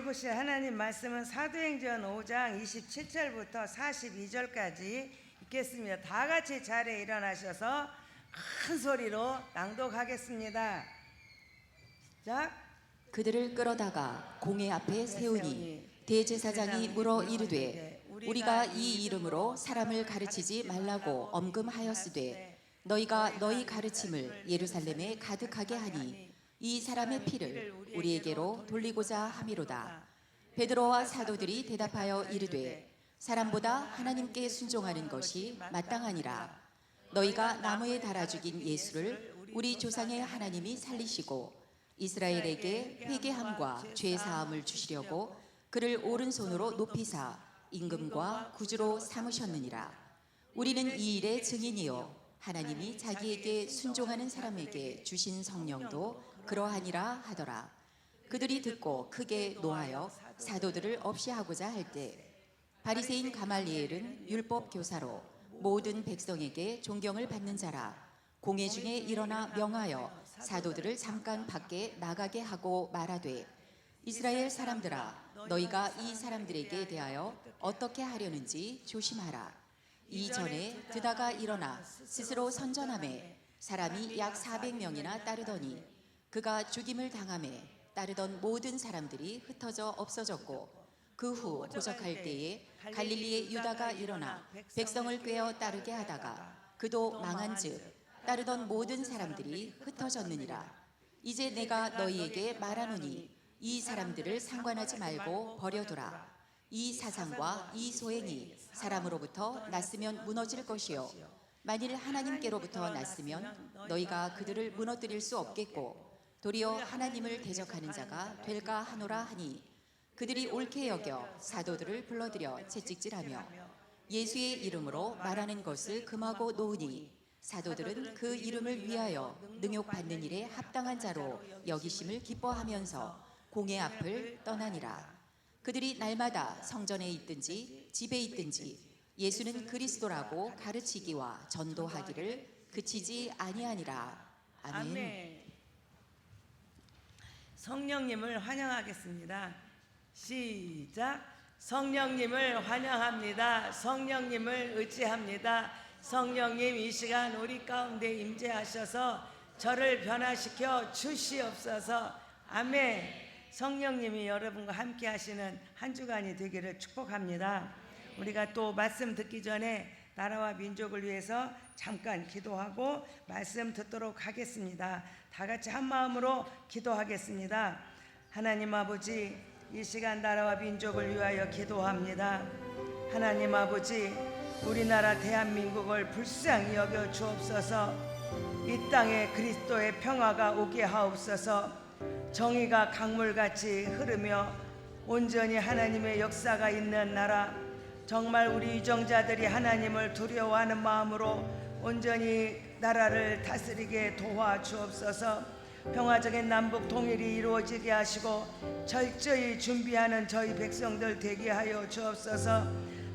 오늘 보실 하나님 말씀은 사도행전 5장 27절부터 42절까지 읽겠습니다. 다 같이 자리에 일어나셔서 큰 소리로 낭독하겠습니다. 시작. 그들을 끌어다가 공회 앞에 세우니 대제사장이 물어 이르되 우리가 이 이름으로 사람을 가르치지 말라고 엄금하였으되 너희가 너희 가르침을 예루살렘에 가득하게 하니 이 사람의 피를 우리에게로 돌리고자 함이로다. 베드로와 사도들이 대답하여 이르되 사람보다 하나님께 순종하는 것이 마땅하니라. 너희가 나무에 달아 죽인 예수를 우리 조상의 하나님이 살리시고 이스라엘에게 회개함과 죄 사함을 주시려고 그를 오른손으로 높이사 임금과 구주로 삼으셨느니라. 우리는 이 일의 증인이요 하나님이 자기에게 순종하는 사람에게 주신 성령도 그러하니라 하더라. 그들이 듣고 크게 노하여 사도들을 없이 하고자 할 때 바리새인 가말리엘은 율법 교사로 모든 백성에게 존경을 받는 자라. 공회 중에 일어나 명하여 사도들을 잠깐 밖에 나가게 하고 말하되 이스라엘 사람들아 너희가 이 사람들에게 대하여 어떻게 하려는지 조심하라. 이전에 드다가 일어나 스스로 선전하매 사람이 약 400명이나 따르더니 그가 죽임을 당하매 따르던 모든 사람들이 흩어져 없어졌고 그 후 도적할 때에 갈릴리의 유다가 일어나 백성을 꿰어 따르게 하다가 그도 망한즉 따르던 모든 사람들이 흩어졌느니라. 이제 내가 너희에게 말하노니 이 사람들을 상관하지 말고 버려두라. 이 사상과 이 소행이 사람으로부터 났으면 무너질 것이요 만일 하나님께로부터 났으면 너희가 그들을 무너뜨릴 수 없겠고 도리어 하나님을 대적하는 자가 될까 하노라 하니 그들이 옳게 여겨 사도들을 불러들여 채찍질하며 예수의 이름으로 말하는 것을 금하고 놓으니 사도들은 그 이름을 위하여 능욕받는 일에 합당한 자로 여기심을 기뻐하면서 공회 앞을 떠나니라. 그들이 날마다 성전에 있든지 집에 있든지 예수는 그리스도라고 가르치기와 전도하기를 그치지 아니하니라. 아멘. 성령님을 환영하겠습니다. 시작. 성령님을 환영합니다. 성령님을 의지합니다. 성령님 이 시간 우리 가운데 임재하셔서 저를 변화시켜 주시옵소서. 아멘. 성령님이 여러분과 함께 하시는 한 주간이 되기를 축복합니다. 우리가 또 말씀 듣기 전에 나라와 민족을 위해서 잠깐 기도하고 말씀 듣도록 하겠습니다. 다 같이 한 마음으로 기도하겠습니다. 하나님 아버지, 이 시간 나라와 민족을 위하여 기도합니다. 하나님 아버지, 우리나라 대한민국을 불쌍히 여겨 주옵소서. 이 땅에 그리스도의 평화가 오게 하옵소서. 정의가 강물같이 흐르며 온전히 하나님의 역사가 있는 나라, 정말 우리 유정자들이 하나님을 두려워하는 마음으로 온전히 나라를 다스리게 도와주옵소서. 평화적인 남북 통일이 이루어지게 하시고 철저히 준비하는 저희 백성들 되게 하여 주옵소서.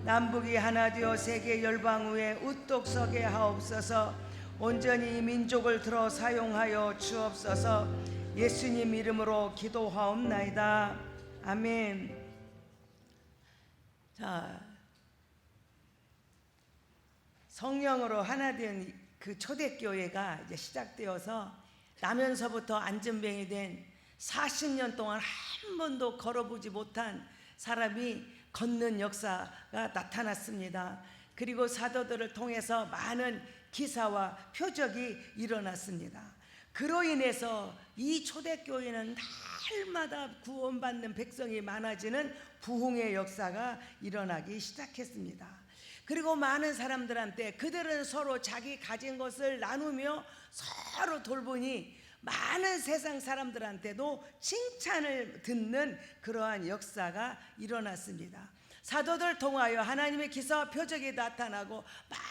남북이 하나 되어 세계 열방 위에 우뚝 서게 하옵소서. 온전히 이 민족을 들어 사용하여 주옵소서. 예수님 이름으로 기도하옵나이다. 아멘. 자, 성령으로 하나 된 그 초대교회가 이제 시작되어서 나면서부터 안전병이 된 40년 동안 한 번도 걸어보지 못한 사람이 걷는 역사가 나타났습니다. 그리고 사도들을 통해서 많은 기사와 표적이 일어났습니다. 그로 인해서 이 초대교회는 날마다 구원받는 백성이 많아지는 부흥의 역사가 일어나기 시작했습니다. 그리고 많은 사람들한테 그들은 서로 자기 가진 것을 나누며 서로 돌보니 많은 세상 사람들한테도 칭찬을 듣는 그러한 역사가 일어났습니다. 사도들 통하여 하나님의 기사와 표적이 나타나고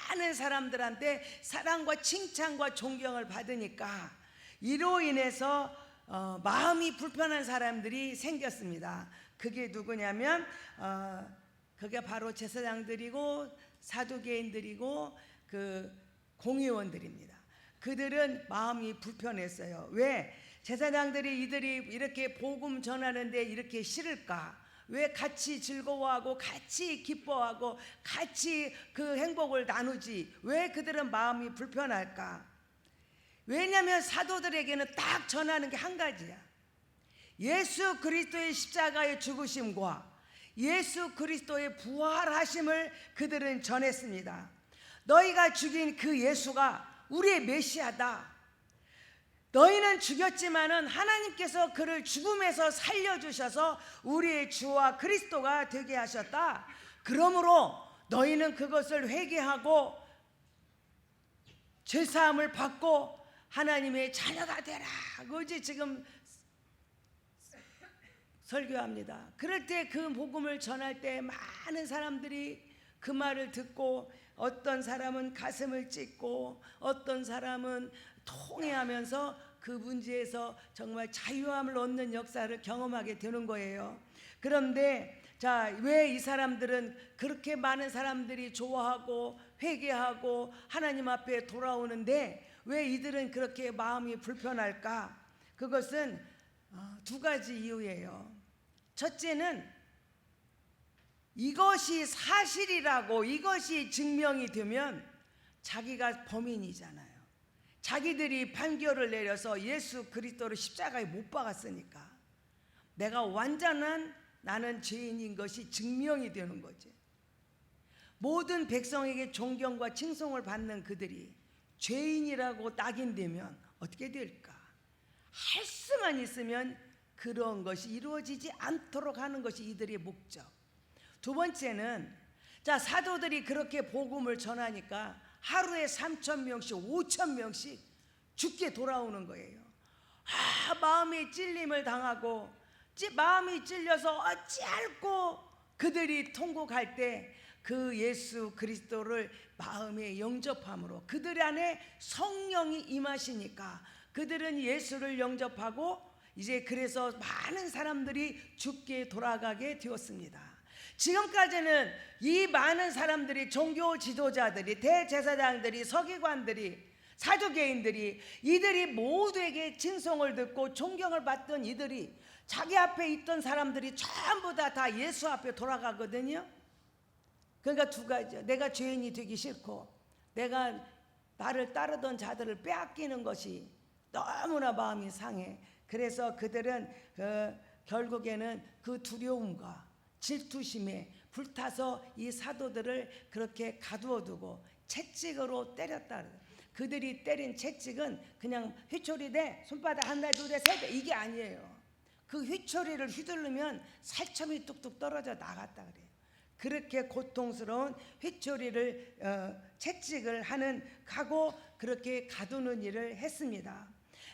많은 사람들한테 사랑과 칭찬과 존경을 받으니까 이로 인해서 마음이 불편한 사람들이 생겼습니다. 그게 누구냐면 그게 바로 제사장들이고 사두개인들이고 그 공의원들입니다. 그들은 마음이 불편했어요. 왜? 제사장들이 이들이 이렇게 복음 전하는데 이렇게 싫을까? 왜 같이 즐거워하고 같이 기뻐하고 같이 그 행복을 나누지? 왜 그들은 마음이 불편할까? 왜냐하면 사도들에게는 딱 전하는 게 한 가지야. 예수 그리스도의 십자가의 죽으심과 예수 그리스도의 부활하심을 그들은 전했습니다. 너희가 죽인 그 예수가 우리의 메시아다. 너희는 죽였지만은 하나님께서 그를 죽음에서 살려주셔서 우리의 주와 그리스도가 되게 하셨다. 그러므로 너희는 그것을 회개하고 죄사함을 받고 하나님의 자녀가 되라. 그것이 지금 설교합니다. 그럴 때 그 복음을 전할 때 많은 사람들이 그 말을 듣고 어떤 사람은 가슴을 찢고 어떤 사람은 통회하면서 그 문제에서 정말 자유함을 얻는 역사를 경험하게 되는 거예요. 그런데 자, 왜 이 사람들은 그렇게 많은 사람들이 좋아하고 회개하고 하나님 앞에 돌아오는데 왜 이들은 그렇게 마음이 불편할까? 그것은 두 가지 이유예요. 첫째는 이것이 사실이라고 이것이 증명이 되면 자기가 범인이잖아요. 자기들이 판결을 내려서 예수 그리스도를 십자가에 못 박았으니까 내가 완전한 나는 죄인인 것이 증명이 되는 거지. 모든 백성에게 존경과 칭송을 받는 그들이 죄인이라고 낙인되면 어떻게 될까? 할 수만 있으면 그런 것이 이루어지지 않도록 하는 것이 이들의 목적. 두 번째는 자, 사도들이 그렇게 복음을 전하니까 하루에 3,000명씩 5,000명씩 죽게 돌아오는 거예요. 마음이 찔림을 당하고 마음이 찔려서 어찌할꼬 그들이 통곡할 때 그 예수 그리스도를 마음에 영접함으로 그들 안에 성령이 임하시니까 그들은 예수를 영접하고 이제 그래서 많은 사람들이 죽게 돌아가게 되었습니다. 지금까지는 이 많은 사람들이 종교 지도자들이 대제사장들이 서기관들이 사두개인들이 이들이 모두에게 칭송을 듣고 존경을 받던 이들이 자기 앞에 있던 사람들이 전부 다 예수 앞에 돌아가거든요. 그러니까 두 가지죠. 내가 죄인이 되기 싫고 내가 나를 따르던 자들을 빼앗기는 것이 너무나 마음이 상해. 그래서 그들은 결국에는 그 두려움과 질투심에 불타서 이 사도들을 그렇게 가두어두고 채찍으로 때렸다. 그들이 때린 채찍은 그냥 휘초리대 손바닥 하나 둘 셋 이게 아니에요. 그 휘초리를 휘두르면 살점이 뚝뚝 떨어져 나갔다 그래요. 그렇게 고통스러운 휘초리를 채찍을 하고 그렇게 가두는 일을 했습니다.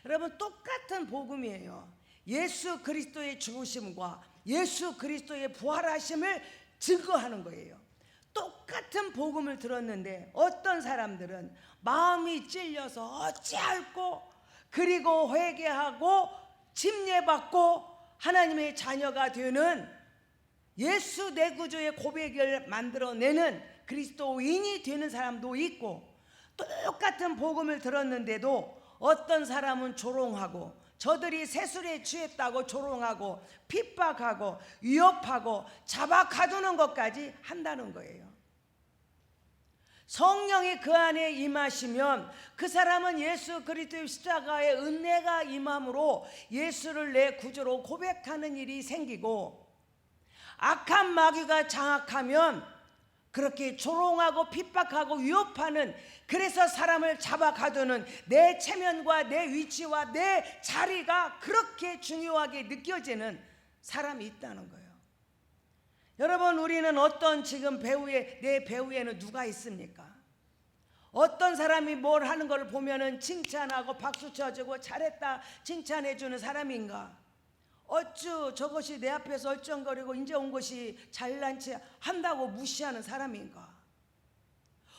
여러분 똑같은 복음이에요. 예수 그리스도의 죽으심과 예수 그리스도의 부활하심을 증거하는 거예요. 똑같은 복음을 들었는데 어떤 사람들은 마음이 찔려서 어찌할꼬 그리고 회개하고 침례받고 하나님의 자녀가 되는 예수 내 구주의 고백을 만들어내는 그리스도인이 되는 사람도 있고 똑같은 복음을 들었는데도 어떤 사람은 조롱하고 저들이 세술에 취했다고 조롱하고 핍박하고 위협하고 잡아 가두는 것까지 한다는 거예요. 성령이 그 안에 임하시면 그 사람은 예수 그리스도의 십자가의 은혜가 임함으로 예수를 내 구주로 고백하는 일이 생기고 악한 마귀가 장악하면 그렇게 조롱하고 핍박하고 위협하는 그래서 사람을 잡아 가두는 내 체면과 내 위치와 내 자리가 그렇게 중요하게 느껴지는 사람이 있다는 거예요. 여러분 우리는 어떤 지금 내 배후에는 누가 있습니까? 어떤 사람이 뭘 하는 걸 보면은 칭찬하고 박수 쳐주고 잘했다 칭찬해주는 사람인가? 어쭈 저것이 내 앞에서 얼쩡거리고 이제 온 것이 잘난 체 한다고 무시하는 사람인가?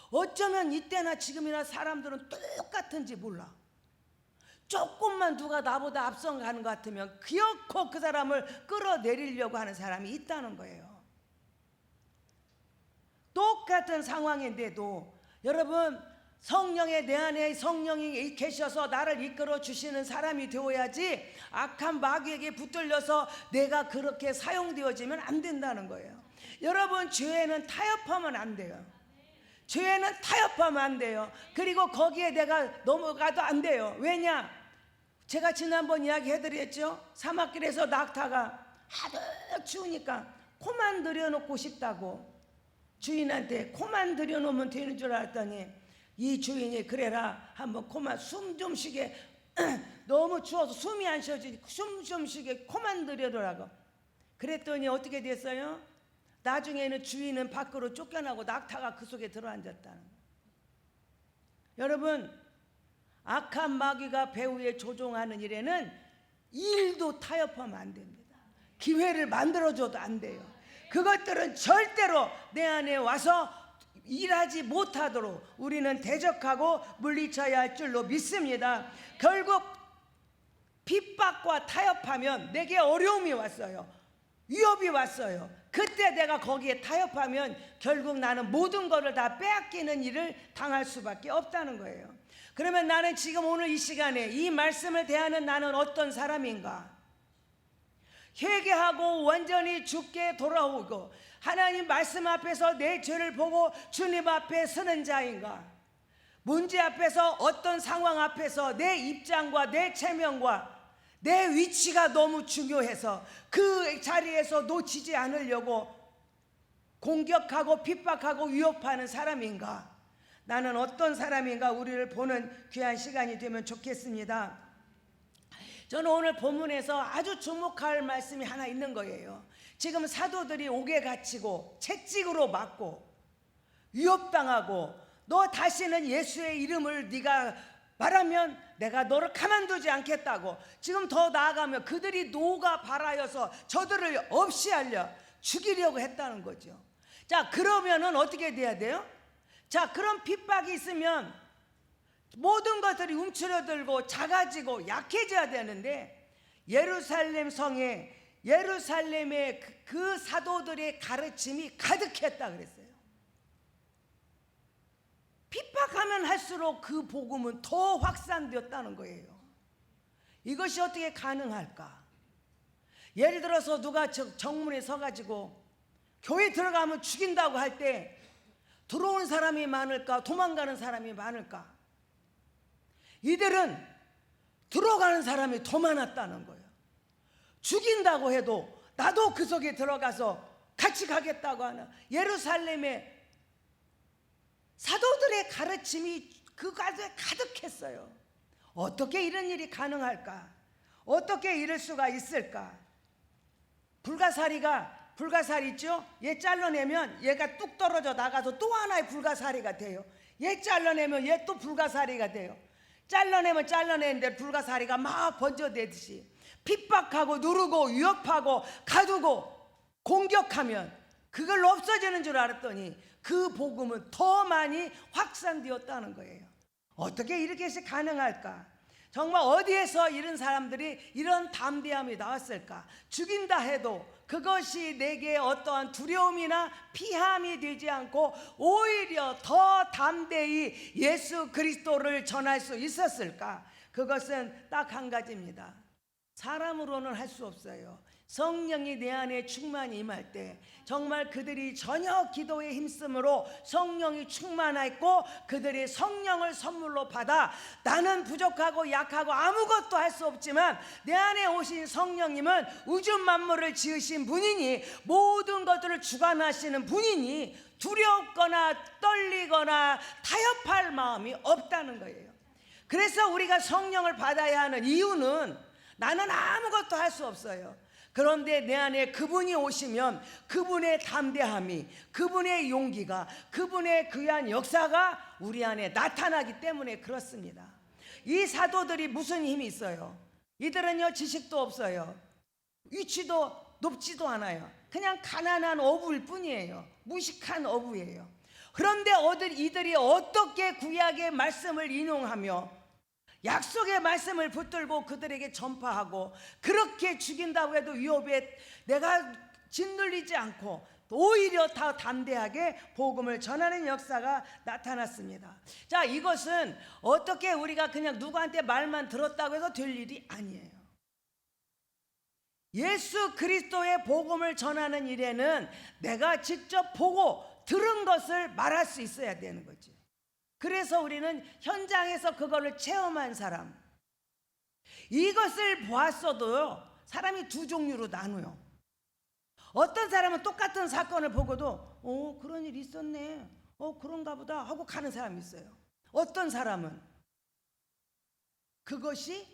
어쩌면 이때나 지금이나 사람들은 똑같은지 몰라. 조금만 누가 나보다 앞서가는 것 같으면 기어코 그 사람을 끌어내리려고 하는 사람이 있다는 거예요. 똑같은 상황인데도 여러분 성령의 내 안에 성령이 계셔서 나를 이끌어 주시는 사람이 되어야지 악한 마귀에게 붙들려서 내가 그렇게 사용되어지면 안 된다는 거예요. 여러분, 죄에는 타협하면 안 돼요. 죄에는 타협하면 안 돼요. 그리고 거기에 내가 넘어가도 안 돼요. 왜냐? 제가 지난번 이야기해드렸죠. 사막길에서 낙타가 하도 추우니까 코만 들여놓고 싶다고 주인한테 코만 들여놓으면 되는 줄 알았더니 이 주인이 그래라, 한번 코만 숨 좀 쉬게 너무 추워서 숨이 안 쉬어지니 숨 좀 쉬게 코만 들여놓으라고 그랬더니 어떻게 됐어요? 나중에는 주인은 밖으로 쫓겨나고 낙타가 그 속에 들어앉았다는 거예요. 여러분, 악한 마귀가 배후에 조종하는 일에는 일도 타협하면 안 됩니다. 기회를 만들어줘도 안 돼요. 그것들은 절대로 내 안에 와서 일하지 못하도록 우리는 대적하고 물리쳐야 할 줄로 믿습니다. 결국 핍박과 타협하면 내게 어려움이 왔어요. 위협이 왔어요. 그때 내가 거기에 타협하면 결국 나는 모든 것을 다 빼앗기는 일을 당할 수밖에 없다는 거예요. 그러면 나는 지금 오늘 이 시간에 이 말씀을 대하는 나는 어떤 사람인가? 회개하고 완전히 주께 돌아오고 하나님 말씀 앞에서 내 죄를 보고 주님 앞에 서는 자인가? 문제 앞에서, 어떤 상황 앞에서 내 입장과 내 체면과 내 위치가 너무 중요해서 그 자리에서 놓치지 않으려고 공격하고 핍박하고 위협하는 사람인가? 나는 어떤 사람인가? 우리를 보는 귀한 시간이 되면 좋겠습니다. 저는 오늘 본문에서 아주 주목할 말씀이 하나 있는 거예요. 지금 사도들이 옥에 갇히고 채찍으로 맞고 위협당하고 너 다시는 예수의 이름을 네가 말하면 내가 너를 가만두지 않겠다고, 지금 더 나아가면 그들이 노가 발하여서 저들을 없이 하려 죽이려고 했다는 거죠. 자, 그러면은 어떻게 돼야 돼요? 자, 그런 핍박이 있으면 모든 것들이 움츠러들고 작아지고 약해져야 되는데 예루살렘 성에, 예루살렘의 그 사도들의 가르침이 가득했다 그랬어요. 핍박하면 할수록 그 복음은 더 확산되었다는 거예요. 이것이 어떻게 가능할까? 예를 들어서 누가 정문에 서가지고 교회 들어가면 죽인다고 할 때 들어오는 사람이 많을까, 도망가는 사람이 많을까? 이들은 들어가는 사람이 더 많았다는 거예요. 죽인다고 해도 나도 그 속에 들어가서 같이 가겠다고 하는 예루살렘의 사도들의 가르침이 그 가운데 가득했어요. 어떻게 이런 일이 가능할까? 어떻게 이럴 수가 있을까? 불가사리 있죠? 얘 잘라내면 얘가 뚝 떨어져 나가서 또 하나의 불가사리가 돼요. 얘 잘라내면 얘 또 불가사리가 돼요. 잘라내면 잘라내는데 불가사리가 막 번져대듯이 핍박하고 누르고 위협하고 가두고 공격하면 그걸 없어지는 줄 알았더니 그 복음은 더 많이 확산되었다는 거예요. 어떻게 이렇게 해서 가능할까? 정말 어디에서 이런 사람들이 이런 담대함이 나왔을까? 죽인다 해도 그것이 내게 어떠한 두려움이나 피함이 되지 않고 오히려 더 담대히 예수 그리스도를 전할 수 있었을까? 그것은 딱 한 가지입니다. 사람으로는 할 수 없어요. 성령이 내 안에 충만히 임할 때 정말 그들이 전혀 기도에 힘쓰므로 성령이 충만했고 그들이 성령을 선물로 받아 나는 부족하고 약하고 아무것도 할 수 없지만 내 안에 오신 성령님은 우주 만물을 지으신 분이니 모든 것들을 주관하시는 분이니 두렵거나 떨리거나 타협할 마음이 없다는 거예요. 그래서 우리가 성령을 받아야 하는 이유는 나는 아무것도 할 수 없어요. 그런데 내 안에 그분이 오시면 그분의 담대함이, 그분의 용기가, 그분의 귀한 역사가 우리 안에 나타나기 때문에 그렇습니다. 이 사도들이 무슨 힘이 있어요? 이들은요 지식도 없어요. 위치도 높지도 않아요. 그냥 가난한 어부일 뿐이에요. 무식한 어부예요. 그런데 이들이 어떻게 구약의 말씀을 인용하며 약속의 말씀을 붙들고 그들에게 전파하고 그렇게 죽인다고 해도 위협에 내가 짓눌리지 않고 오히려 더 담대하게 복음을 전하는 역사가 나타났습니다. 자, 이것은 어떻게 우리가 그냥 누구한테 말만 들었다고 해서 될 일이 아니에요. 예수 그리스도의 복음을 전하는 일에는 내가 직접 보고 들은 것을 말할 수 있어야 되는 거지. 그래서 우리는 현장에서 그거를 체험한 사람, 이것을 보았어도 사람이 두 종류로 나눠요. 어떤 사람은 똑같은 사건을 보고도 그런 일이 있었네, 그런가 보다 하고 가는 사람이 있어요. 어떤 사람은 그것이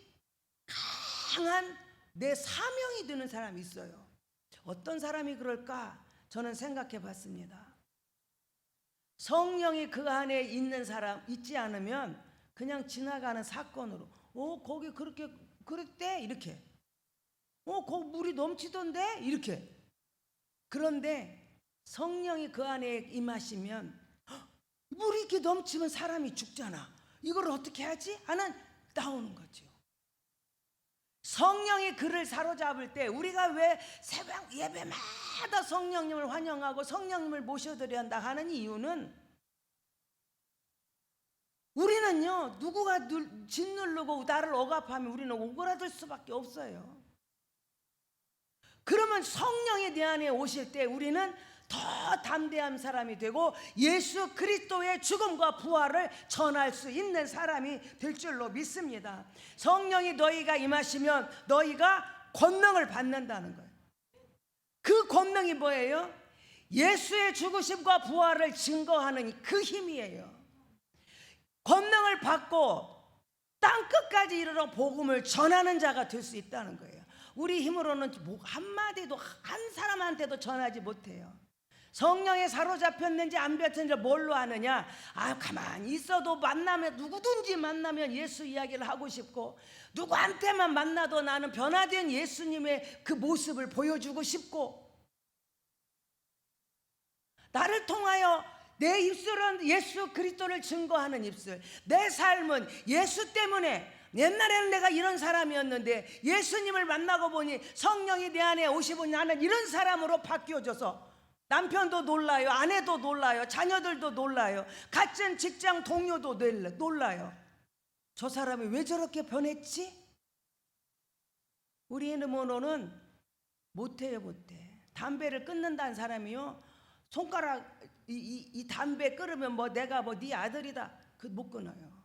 강한 내 사명이 되는 사람이 있어요. 어떤 사람이 그럴까? 저는 생각해 봤습니다. 성령이 그 안에 있는 사람 있지 않으면 그냥 지나가는 사건으로 거기 그렇게 그랬대 이렇게, 거기 물이 넘치던데 이렇게. 그런데 성령이 그 안에 임하시면 물이 이렇게 넘치면 사람이 죽잖아. 이걸 어떻게 하지? 하는 나오는 거죠. 성령이 그를 사로잡을 때 우리가 왜 새벽 예배마다 성령님을 환영하고 성령님을 모셔드려야 한다 하는 이유는, 우리는요 누구가 짓누르고 나를 억압하면 우리는 오그라들 수밖에 없어요. 그러면 성령이 내 안에 오실 때 우리는 더 담대한 사람이 되고 예수 그리스도의 죽음과 부활을 전할 수 있는 사람이 될 줄로 믿습니다. 성령이 너희가 임하시면 너희가 권능을 받는다는 거예요. 그 권능이 뭐예요? 예수의 죽으심과 부활을 증거하는 그 힘이에요. 권능을 받고 땅끝까지 이르러 복음을 전하는 자가 될 수 있다는 거예요. 우리 힘으로는 한마디도 한 사람한테도 전하지 못해요. 성령에 사로잡혔는지 안 잡혔는지 뭘로 아느냐? 가만히 있어도 만나면, 누구든지 만나면 예수 이야기를 하고 싶고, 누구한테만 만나도 나는 변화된 예수님의 그 모습을 보여주고 싶고, 나를 통하여 내 입술은 예수 그리스도를 증거하는 입술, 내 삶은 예수 때문에, 옛날에는 내가 이런 사람이었는데 예수님을 만나고 보니 성령이 내 안에 오시고 나는 이런 사람으로 바뀌어져서 남편도 놀라요, 아내도 놀라요, 자녀들도 놀라요, 같은 직장 동료도 놀라요. 저 사람이 왜 저렇게 변했지? 우리 이놈으로는 못해요. 담배를 끊는다는 사람이요, 손가락 이 담배 끊으면 내가 네 아들이다, 못 끊어요.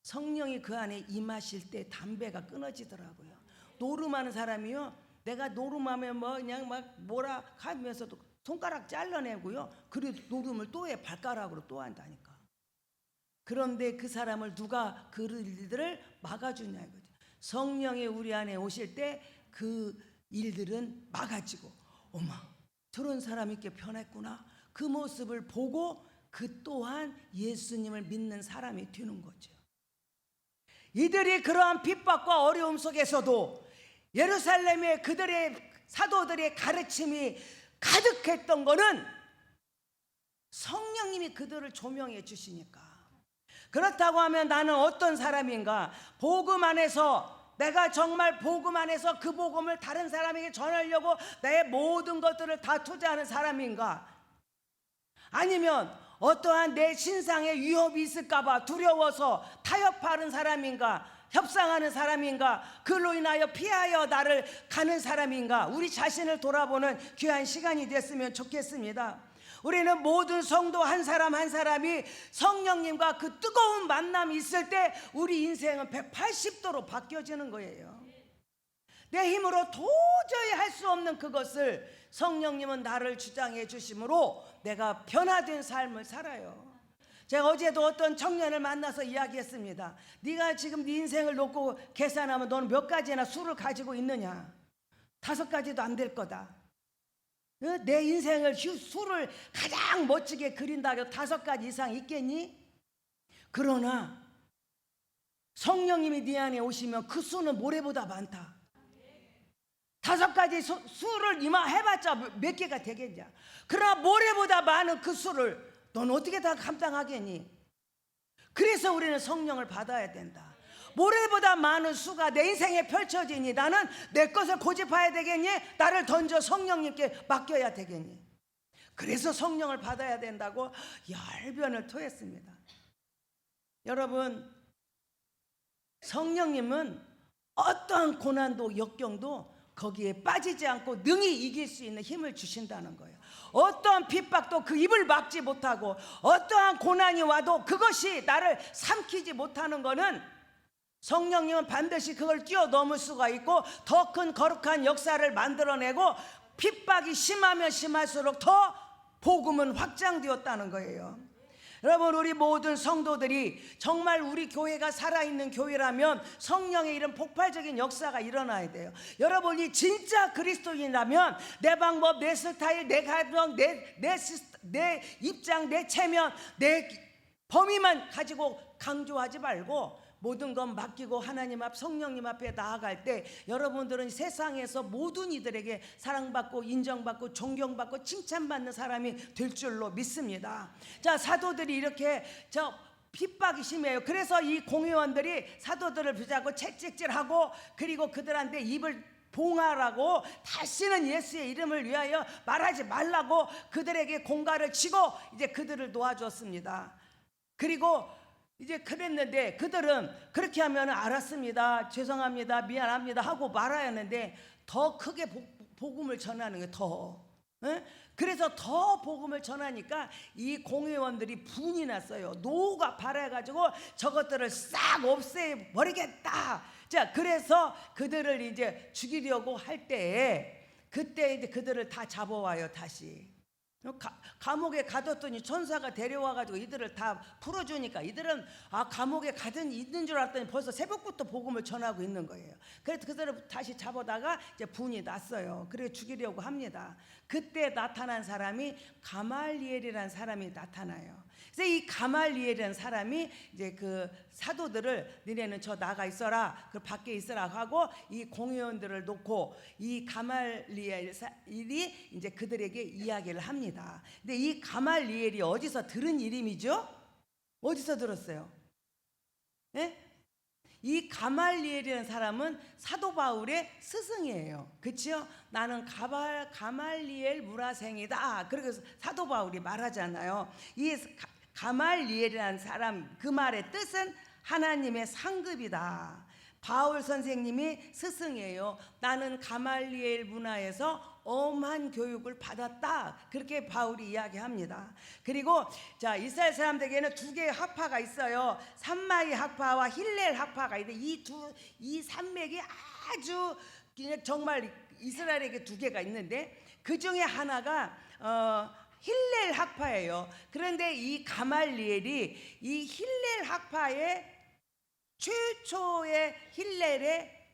성령이 그 안에 임하실 때 담배가 끊어지더라고요. 노름하는 사람이요, 내가 노름하면 그냥 뭐라 하면서도 손가락 잘라내고요, 그래도 노름을 또 해, 발가락으로 또 한다니까. 그런데 그 사람을 누가 그 일들을 막아주냐 이거죠. 성령이 우리 안에 오실 때 그 일들은 막아지고, 어머 저런 사람이 이렇게 변했구나, 그 모습을 보고 그 또한 예수님을 믿는 사람이 되는 거죠. 이들이 그러한 핍박과 어려움 속에서도 예루살렘의 그들의 사도들의 가르침이 가득했던 것은 성령님이 그들을 조명해 주시니까. 그렇다고 하면 나는 어떤 사람인가? 복음 안에서, 내가 정말 복음 안에서 그 복음을 다른 사람에게 전하려고 내 모든 것들을 다 투자하는 사람인가? 아니면 어떠한 내 신상에 위협이 있을까봐 두려워서 타협하는 사람인가? 협상하는 사람인가? 그로 인하여 피하여 나를 가는 사람인가? 우리 자신을 돌아보는 귀한 시간이 됐으면 좋겠습니다. 우리는 모든 성도 한 사람 한 사람이 성령님과 그 뜨거운 만남이 있을 때 우리 인생은 180도로 바뀌어지는 거예요. 내 힘으로 도저히 할 수 없는 그것을 성령님은 나를 주장해 주심으로 내가 변화된 삶을 살아요. 제가 어제도 어떤 청년을 만나서 이야기했습니다. 네가 지금 네 인생을 놓고 계산하면 너는 몇 가지나 술을 가지고 있느냐? 5가지도 안 될 거다. 내 인생을 술을 가장 멋지게 그린다고 5가지 이상 있겠니? 그러나 성령님이 네 안에 오시면 그 수는 모래보다 많다. 5가지 술을 해봤자 몇 개가 되겠냐? 그러나 모래보다 많은 그 술을 넌 어떻게 다 감당하겠니? 그래서 우리는 성령을 받아야 된다. 모래보다 많은 수가 내 인생에 펼쳐지니 나는 내 것을 고집해야 되겠니? 나를 던져 성령님께 맡겨야 되겠니? 그래서 성령을 받아야 된다고 열변을 토했습니다. 여러분, 성령님은 어떠한 고난도 역경도 거기에 빠지지 않고 능히 이길 수 있는 힘을 주신다는 거예요. 어떠한 핍박도 그 입을 막지 못하고, 어떠한 고난이 와도 그것이 나를 삼키지 못하는 거는 성령님은 반드시 그걸 뛰어넘을 수가 있고 더 큰 거룩한 역사를 만들어내고, 핍박이 심하면 심할수록 더 복음은 확장되었다는 거예요. 여러분, 우리 모든 성도들이 정말 우리 교회가 살아있는 교회라면 성령의 이런 폭발적인 역사가 일어나야 돼요. 여러분이 진짜 그리스도인이라면 내 방법, 내 스타일, 내 가정, 내 입장, 내 체면, 내 범위만 가지고 강조하지 말고 모든 건 맡기고 하나님 앞, 성령님 앞에 나아갈 때 여러분들은 세상에서 모든 이들에게 사랑받고 인정받고 존경받고 칭찬받는 사람이 될 줄로 믿습니다. 자, 사도들이 이렇게 핍박이 심해요. 그래서 이 공회원들이 사도들을 붙잡고 채찍질하고, 그리고 그들한테 입을 봉하라고, 다시는 예수의 이름을 위하여 말하지 말라고 그들에게 공갈을 치고 이제 그들을 놓아줬습니다. 그리고 이제 그랬는데 그들은 그렇게 하면 알았습니다, 죄송합니다, 미안합니다 하고 말아야 하는데 더 크게 복음을 전하는 게 더, 그래서 더 복음을 전하니까 이 공회원들이 분이 났어요. 노가 발해가지고 저것들을 싹 없애버리겠다. 자, 그래서 그들을 이제 죽이려고 할 때에 그때 이제 그들을 다 잡아와요. 다시 감옥에 가뒀더니 천사가 데려와가지고 이들을 다 풀어주니까 이들은 감옥에 가든 있는 줄 알았더니 벌써 새벽부터 복음을 전하고 있는 거예요. 그래서 그들을 다시 잡아다가 이제 분이 났어요. 그래 죽이려고 합니다. 그때 나타난 사람이 가말리엘이라는 사람이 나타나요. 그래서 이 가말리엘이라는 사람이 이제 그 사도들을 너네는 저 나가 있어라, 그 밖에 있어라 하고 이 공회원들을 놓고 이 가말리엘이 이제 그들에게 이야기를 합니다. 근데 이 가말리엘이 어디서 들은 이름이죠? 어디서 들었어요? 예? 이 가말리엘이라는 사람은 사도 바울의 스승이에요. 그렇죠? 나는 가말리엘 문화생이다. 그래서 사도 바울이 말하잖아요. 이 가말리엘이라는 사람, 그 말의 뜻은 하나님의 상급이다. 바울 선생님이 스승이에요. 나는 가말리엘 문화에서 엄한 교육을 받았다. 그렇게 바울이 이야기합니다. 그리고 자, 이스라엘 사람들에게는 두 개의 학파가 있어요. 산마이 학파와 힐렐 학파가 있는데 이 산맥이 아주 정말 이스라엘에게 두 개가 있는데 그 중에 하나가 힐렐 학파예요. 그런데 이 가말리엘이 이 힐렐 학파의 최초의 힐렐의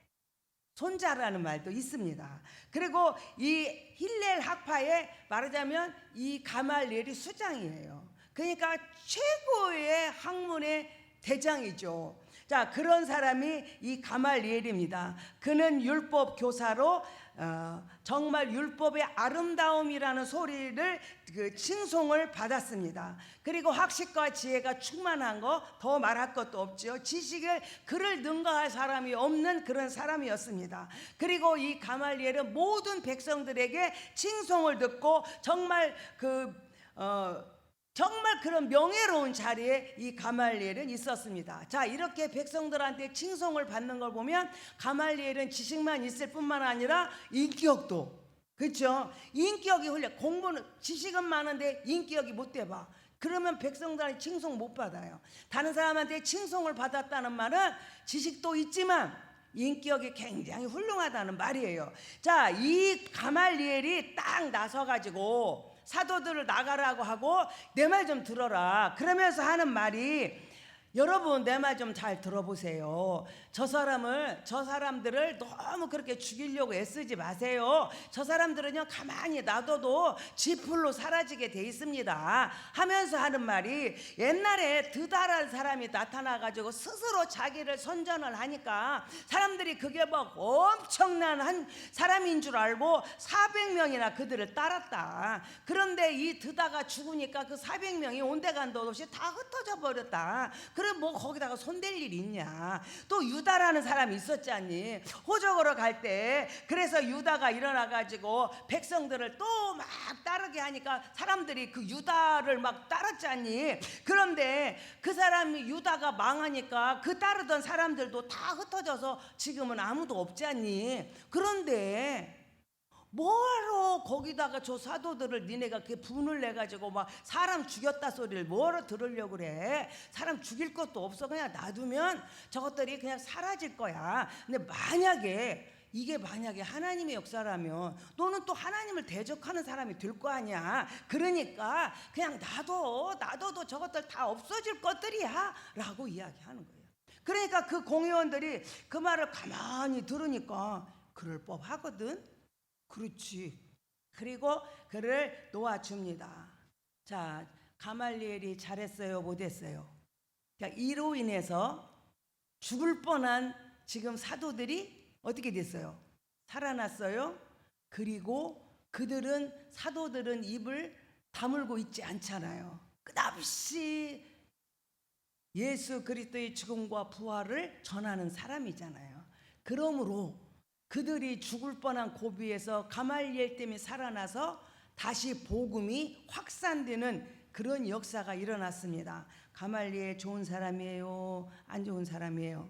손자라는 말도 있습니다. 그리고 이 힐렐 학파에 말하자면 이 가말리엘이 수장이에요. 그러니까 최고의 학문의 대장이죠. 자, 그런 사람이 이 가말리엘입니다. 그는 율법 교사로 정말 율법의 아름다움이라는 소리를 칭송을 받았습니다. 그리고 학식과 지혜가 충만한 거 더 말할 것도 없죠. 지식을 그를 능가할 사람이 없는 그런 사람이었습니다. 그리고 이 가말리엘은 모든 백성들에게 칭송을 듣고 정말 정말 그런 명예로운 자리에 이 가말리엘은 있었습니다. 자, 이렇게 백성들한테 칭송을 받는 걸 보면 가말리엘은 지식만 있을 뿐만 아니라 인격도, 그렇죠? 인격이 훌륭해. 공부는 지식은 많은데 인격이 못 돼봐. 그러면 백성들한테 칭송 못 받아요. 다른 사람한테 칭송을 받았다는 말은 지식도 있지만 인격이 굉장히 훌륭하다는 말이에요. 자, 이 가말리엘이 딱 나서가지고 사도들을 나가라고 하고 내 말 좀 들어라 그러면서 하는 말이, 여러분 내 말 좀 잘 들어보세요. 저 사람들을 너무 그렇게 죽이려고 애쓰지 마세요. 저 사람들은요 가만히 놔둬도 지풀로 사라지게 돼 있습니다 하면서 하는 말이, 옛날에 드다라는 사람이 나타나가지고 스스로 자기를 선전을 하니까 사람들이 그게 막 엄청난 한 사람인 줄 알고 400명이나 그들을 따랐다. 그런데 이 드다가 죽으니까 그 400명이 온데간도 없이 다 흩어져 버렸다. 그럼 뭐 거기다가 손댈 일이 있냐. 또 유다라는 사람이 있었지 않니. 호적으로 갈 때 그래서 유다가 일어나가지고 백성들을 또 막 따르게 하니까 사람들이 그 유다를 막 따랐지 않니. 그런데 그 사람이 유다가 망하니까 그 따르던 사람들도 다 흩어져서 지금은 아무도 없지 않니. 그런데 뭐하러 거기다가 저 사도들을 니네가 그 분을 내가지고 막 사람 죽였다 소리를 뭐하러 들으려고 그래. 사람 죽일 것도 없어. 그냥 놔두면 저것들이 그냥 사라질 거야. 근데 만약에 하나님의 역사라면 너는 또 하나님을 대적하는 사람이 될 거 아니야. 그러니까 그냥 놔둬도 저것들 다 없어질 것들이야 라고 이야기하는 거예요. 그러니까 그 공회원들이 그 말을 가만히 들으니까 그럴 법하거든. 그렇지. 그리고 그를 놓아줍니다. 자, 가말리엘이 잘했어요, 못했어요? 그러니까 이로 인해서 죽을 뻔한 지금 사도들이 어떻게 됐어요? 살아났어요. 그리고 사도들은 입을 다물고 있지 않잖아요. 끝없이 예수 그리스도의 죽음과 부활을 전하는 사람이잖아요. 그러므로 그들이 죽을 뻔한 고비에서 가말리엘 때문에 살아나서 다시 복음이 확산되는 그런 역사가 일어났습니다. 가말리엘 좋은 사람이에요? 안 좋은 사람이에요?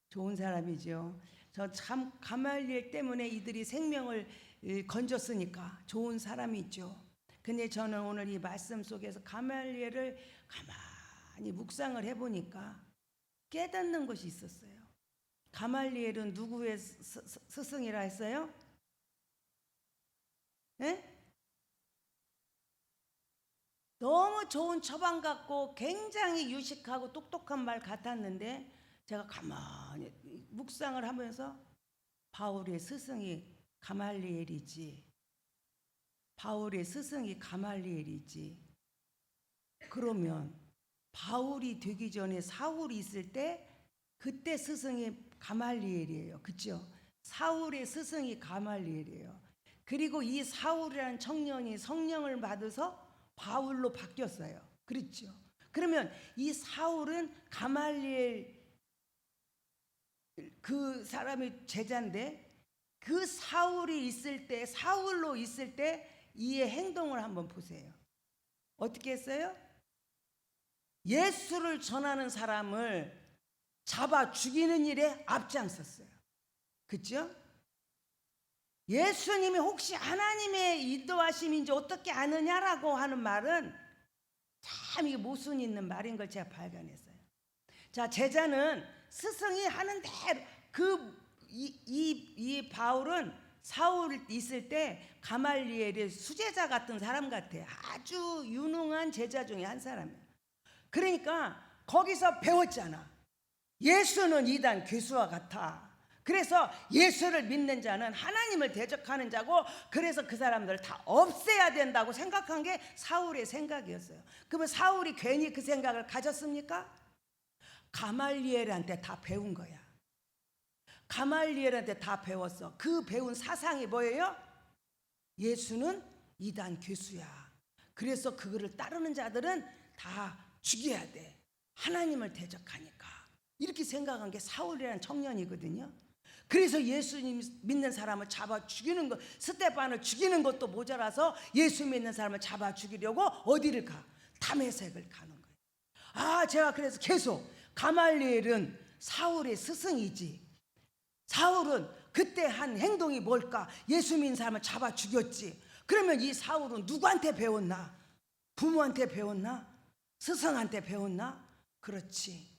좋은 사람이죠. 저 참 가말리엘 때문에 이들이 생명을 건졌으니까 좋은 사람이죠. 근데 저는 오늘 이 말씀 속에서 가말리엘을 가만히 묵상을 해보니까 깨닫는 것이 있었어요. 가말리엘은 누구의 스승이라 했어요? 네? 너무 좋은 처방 같고 굉장히 유식하고 똑똑한 말 같았는데 제가 가만히 묵상을 하면서 바울의 스승이 가말리엘이지. 바울의 스승이 가말리엘이지. 그러면 바울이 되기 전에 사울이 있을 때 그때 스승이 가말리엘이에요. 그렇죠? 사울의 스승이 가말리엘이에요. 그리고 이 사울이라는 청년이 성령을 받아서 바울로 바뀌었어요. 그렇죠? 그러면 이 사울은 가말리엘 그 사람의 제자인데 그 사울이 있을 때 사울로 있을 때 이의 행동을 한번 보세요. 어떻게 했어요? 예수를 전하는 사람을 잡아 죽이는 일에 앞장섰어요. 그렇죠? 예수님이 혹시 하나님의 인도하심인지 어떻게 아느냐라고 하는 말은 참 이게 모순 있는 말인 걸 제가 발견했어요. 자, 제자는 스승이 하는 대로 이 바울은 사울 있을 때 가말리엘의 수제자 같은 사람 같아요. 아주 유능한 제자 중에 한 사람이에요. 그러니까 거기서 배웠잖아. 예수는 이단 괴수와 같아. 그래서 예수를 믿는 자는 하나님을 대적하는 자고 그래서 그 사람들을 다 없애야 된다고 생각한 게 사울의 생각이었어요. 그러면 사울이 괜히 그 생각을 가졌습니까? 가말리엘한테 다 배운 거야. 가말리엘한테 다 배웠어. 그 배운 사상이 뭐예요? 예수는 이단 괴수야. 그래서 그거를 따르는 자들은 다 죽여야 돼. 하나님을 대적하니까. 이렇게 생각한 게 사울이라는 청년이거든요. 그래서 예수님 믿는 사람을 잡아 죽이는 것, 스데반을 죽이는 것도 모자라서 예수 믿는 사람을 잡아 죽이려고 어디를 가? 다메섹을 가는 거예요. 아, 제가 그래서 계속 가말리엘은 사울의 스승이지. 사울은 그때 한 행동이 뭘까? 예수 믿는 사람을 잡아 죽였지. 그러면 이 사울은 누구한테 배웠나? 부모한테 배웠나? 스승한테 배웠나? 그렇지.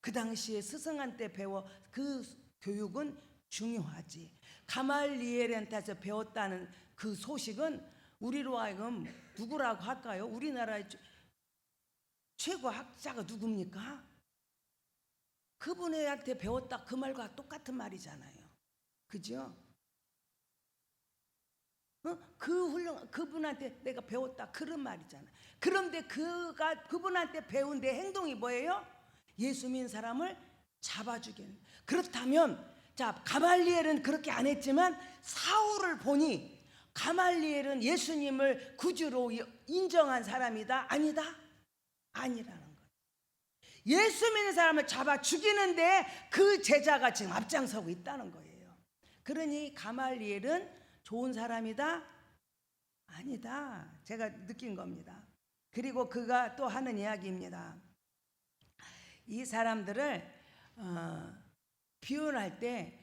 그 당시에 스승한테 배워 그 교육은 중요하지. 가말리엘한테서 배웠다는 그 소식은 우리로 하여금 누구라고 할까요? 우리나라의 최고 학자가 누굽니까? 그분한테 배웠다 그 말과 똑같은 말이잖아요. 그죠? 그분한테 내가 배웠다 그런 말이잖아. 그런데 그분한테 배운 내 행동이 뭐예요? 예수 믿는 사람을 잡아 죽이는. 그렇다면 자, 가말리엘은 그렇게 안 했지만 사울을 보니 가말리엘은 예수님을 구주로 인정한 사람이다? 아니다? 아니라는 거예요. 예수 믿는 사람을 잡아 죽이는데 그 제자가 지금 앞장서고 있다는 거예요. 그러니 가말리엘은 좋은 사람이다? 아니다. 제가 느낀 겁니다. 그리고 그가 또 하는 이야기입니다. 이 사람들을 비유할 때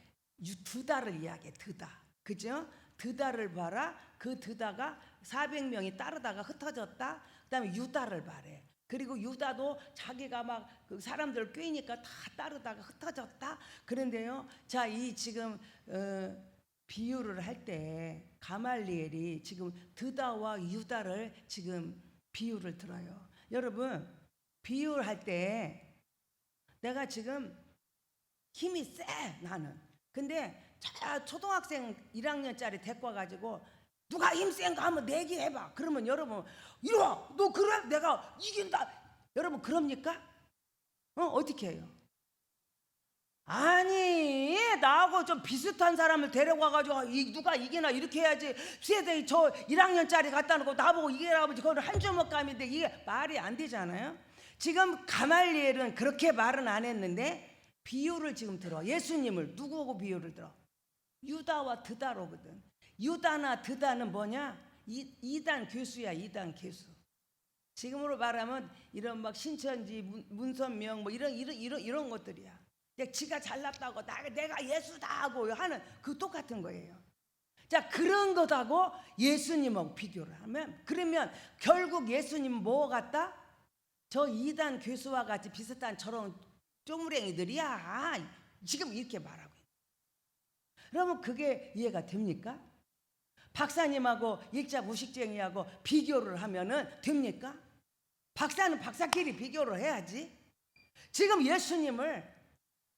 두 달을 이야기해. 드다. 그죠? 드다를 봐라. 그 드다가 400명이 따르다가 흩어졌다. 그다음에 유다를 말해. 그리고 유다도 자기가 막 그 사람들 꿰니까 다 따르다가 흩어졌다. 그런데요, 자, 이 지금 비유를 할 때 가말리엘이 지금 드다와 유다를 지금 비유를 들어요. 여러분, 비유를 할 때 내가 지금 힘이 세, 나는. 근데 초등학생 1학년짜리 데리고 와가지고 누가 힘 센가 한번 내기해봐. 그러면 여러분, 이리 와, 너 그래? 내가 이긴다. 여러분, 그럽니까? 어떻게 해요? 아니, 나하고 좀 비슷한 사람을 데려와가지고 누가 이기나 이렇게 해야지. 세대에 저 1학년짜리 갖다 놓고 나보고 이기라고 그걸 한 주먹감인데 이게 말이 안 되잖아요. 지금 가말리엘은 그렇게 말은 안 했는데 비유를 지금 들어. 예수님을 누구하고 비유를 들어? 유다와 드다로거든. 유다나 드다는 뭐냐? 이단 교수야. 이단 교수. 지금으로 말하면 이런 막 신천지, 문선명 뭐 이런 것들이야. 지가 잘났다고 내가 예수다 하고 하는 그 똑같은 거예요. 자, 그런 것하고 예수님하고 비교를 하면, 그러면 결국 예수님은 뭐 같다? 저 이단 교수와 같이 비슷한 저런 쪼무랭이들이야. 지금 이렇게 말하고 있는. 그러면 그게 이해가 됩니까? 박사님하고 일자 무식쟁이하고 비교를 하면은 됩니까? 박사는 박사끼리 비교를 해야지. 지금 예수님을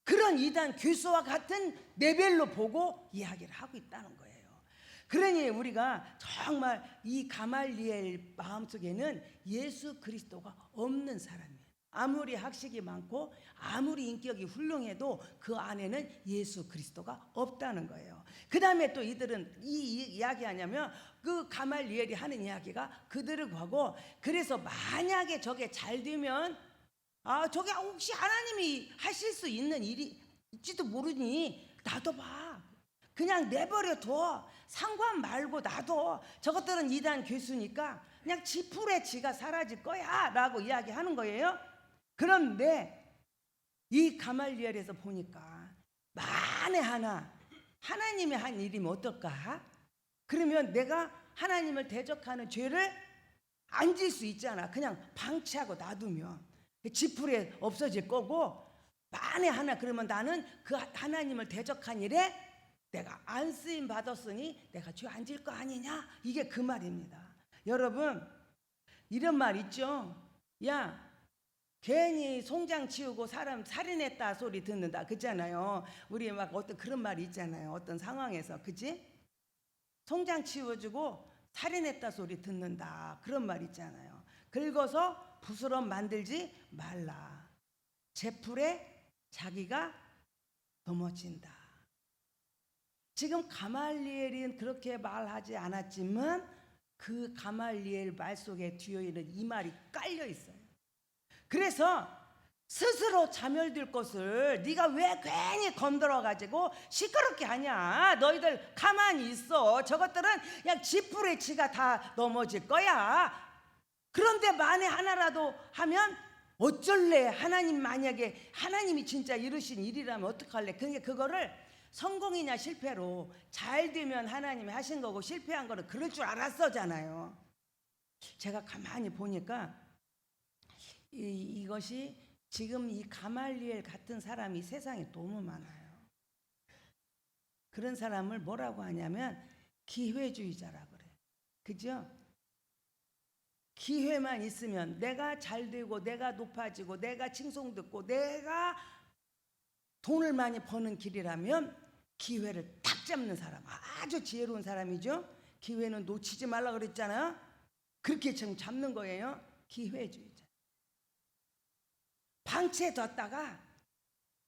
그런 이단 교수와 같은 레벨로 보고 이야기를 하고 있다는 거예요. 그러니 우리가 정말 이 가말리엘 마음속에는 예수 그리스도가 없는 사람이에요. 아무리 학식이 많고 아무리 인격이 훌륭해도 그 안에는 예수 그리스도가 없다는 거예요. 그 다음에 또 이들은 이 이야기 하냐면 그 가말리엘이 하는 이야기가 그들을 하고, 그래서 만약에 저게 잘 되면 저게 혹시 하나님이 하실 수 있는 일일지도 모르니 놔둬봐. 그냥 내버려 둬. 상관 말고 놔둬. 저것들은 이단 교수니까 그냥 지풀에 지가 사라질 거야 라고 이야기하는 거예요. 그런데 이 가말리엘에서 보니까 만에 하나님이 한 일이면 어떨까? 그러면 내가 하나님을 대적하는 죄를 안 질 수 있잖아. 그냥 방치하고 놔두면 지풀에 없어질 거고, 만에 그러면 나는 그 하나님을 대적한 일에 내가 안 쓰임 받았으니 내가 죄 안 질 거 아니냐? 이게 그 말입니다. 여러분, 이런 말 있죠? 야, 괜히 송장 치우고 사람 살인했다 소리 듣는다. 그렇잖아요. 우리 막 어떤 그런 말이 있잖아요. 어떤 상황에서. 그치? 송장 치워주고 살인했다 소리 듣는다. 그런 말 있잖아요. 긁어서 부스럼 만들지 말라. 제풀에 자기가 넘어진다. 지금 가말리엘은 그렇게 말하지 않았지만 그 가말리엘 말 속에 뒤에는 이 말이 깔려 있어요. 그래서 스스로 자멸될 것을 네가 왜 괜히 건드려가지고 시끄럽게 하냐? 너희들 가만히 있어. 저것들은 그냥 지풀에 지가 다 넘어질 거야. 그런데 만에 하나라도 하면 어쩔래? 하나님 만약에 하나님이 진짜 이루신 일이라면 어떡할래? 그거를 성공이냐 실패로, 잘 되면 하나님이 하신 거고 실패한 거는 그럴 줄 알았어잖아요. 제가 가만히 보니까 이것이 지금 이 가말리엘 같은 사람이 세상에 너무 많아요. 그런 사람을 뭐라고 하냐면 기회주의자라고 그래. 그죠? 기회만 있으면 내가 잘 되고 내가 높아지고 내가 칭송듣고 내가 돈을 많이 버는 길이라면 기회를 딱 잡는 사람, 아주 지혜로운 사람이죠. 기회는 놓치지 말라 그랬잖아요. 그렇게 지금 잡는 거예요. 기회주의자. 방치해뒀다가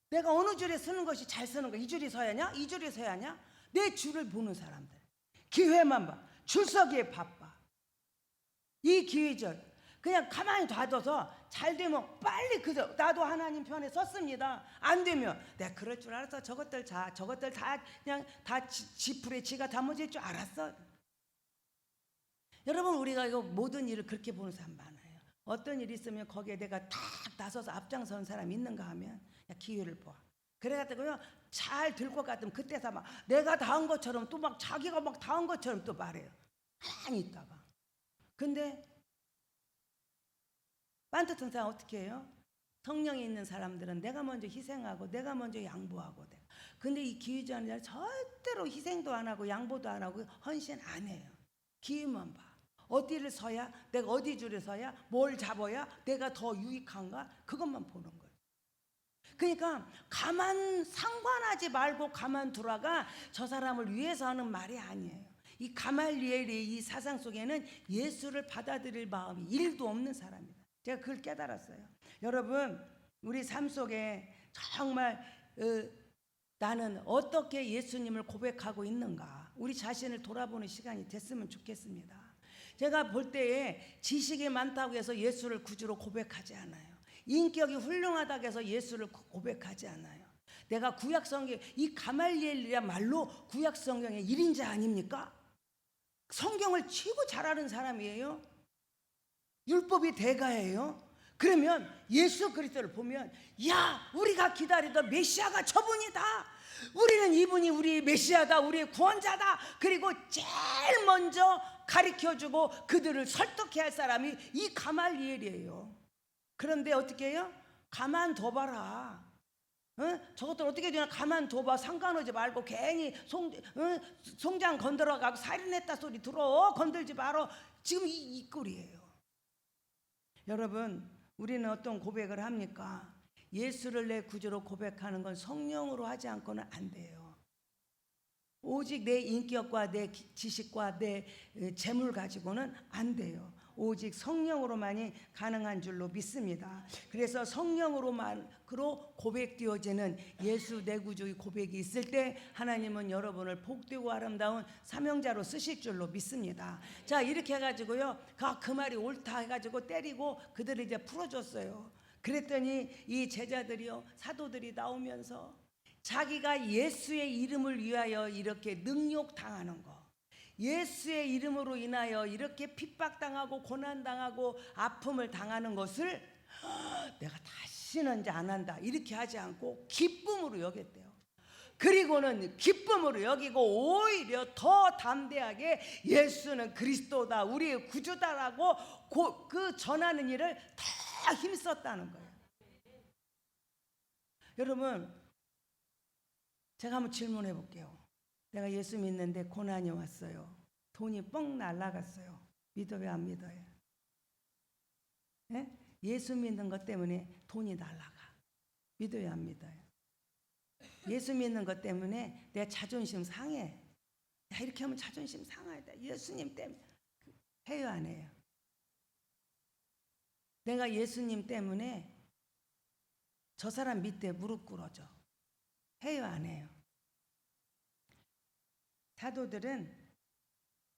내가 어느 줄에 쓰는 것이 잘 쓰는 거, 이 줄이 서야 하냐? 이 줄이 서야 하냐? 내 줄을 보는 사람들. 기회만 봐. 줄서기에 바빠. 이 기회절. 그냥 가만히 놔둬서 잘 되면 빨리 그저 나도 하나님 편에 섰습니다. 안 되면 내가 그럴 줄 알았어. 저것들 다 그냥 다 지풀에 지가 다 모질 줄 알았어. 여러분, 우리가 이거 모든 일을 그렇게 보는 사람 많아요. 어떤 일이 있으면 거기에 내가 탁 나서서 앞장선 사람이 있는가 하면 기회를 봐. 그래가지고요, 잘 될 것 같으면 그때서 막 내가 다 한 것처럼 또 막 자기가 막 다 한 것처럼 또 말해요. 가만히 있다가. 근데 반듯한 사람 어떻게 해요? 성령이 있는 사람들은 내가 먼저 희생하고 내가 먼저 양보하고 돼. 근데 이 기회주의자는 절대로 희생도 안 하고 양보도 안 하고 헌신 안 해요. 기회만 봐. 어디를 서야, 내가 어디 줄에 서야, 뭘 잡아야 내가 더 유익한가, 그것만 보는 거예요. 그러니까 가만 상관하지 말고 가만 두라가 저 사람을 위해서 하는 말이 아니에요. 이 가말리엘의 이 사상 속에는 예수를 받아들일 마음이 1도 없는 사람이다. 제가 그걸 깨달았어요. 여러분, 우리 삶 속에 정말 나는 어떻게 예수님을 고백하고 있는가, 우리 자신을 돌아보는 시간이 됐으면 좋겠습니다. 제가 볼 때에 지식이 많다고 해서 예수를 구주로 고백하지 않아요. 인격이 훌륭하다고 해서 예수를 고백하지 않아요. 내가 구약성경, 이 가말리엘이야말로 구약성경의 1인자 아닙니까? 성경을 최고 잘 아는 사람이에요. 율법이 대가예요. 그러면 예수 그리스도를 보면, 야, 우리가 기다리던 메시아가 저분이다. 우리는 이분이 우리의 메시아다, 우리의 구원자다. 그리고 제일 먼저 가르쳐주고 그들을 설득해야 할 사람이 이 가말리엘이에요. 그런데 어떻게 해요? 가만둬봐라. 저것들 어떻게 되나 가만둬봐. 상관하지 말고 괜히 송장 건드려가고 살인했다 소리 들어. 건들지 말어. 지금 이 꼴이에요. 여러분, 우리는 어떤 고백을 합니까? 예수를 내 구주로 고백하는 건 성령으로 하지 않고는 안 돼요. 오직 내 인격과 내 지식과 내 재물 가지고는 안 돼요. 오직 성령으로만이 가능한 줄로 믿습니다. 그래서 성령으로만으로 고백되어지는 예수 내 구주의 고백이 있을 때 하나님은 여러분을 복되고 아름다운 사명자로 쓰실 줄로 믿습니다. 자, 이렇게 해가지고요, 그 말이 옳다 해가지고 때리고 그들을 이제 풀어줬어요. 그랬더니 이 제자들이요, 사도들이 나오면서 자기가 예수의 이름을 위하여 이렇게 능욕당하는 거, 예수의 이름으로 인하여 이렇게 핍박당하고 고난당하고 아픔을 당하는 것을 내가 다시는 이제 안 한다 이렇게 하지 않고 기쁨으로 여겼대요. 그리고는 기쁨으로 여기고 오히려 더 담대하게 예수는 그리스도다, 우리의 구주다라고 그 전하는 일을 다 힘썼다는 거예요. 여러분, 제가 한번 질문해 볼게요. 내가 예수 믿는데 고난이 왔어요. 돈이 뻥 날아갔어요. 믿어요, 안 믿어요? 네? 예수 믿는 것 때문에 돈이 날아가. 믿어요, 안 믿어요? 예수 믿는 것 때문에 내 자존심 상해. 야, 이렇게 하면 자존심 상하다. 예수님 때문에. 해요, 안 해요? 내가 예수님 때문에 저 사람 밑에 무릎 꿇어져. 해요, 안 해요? 사도들은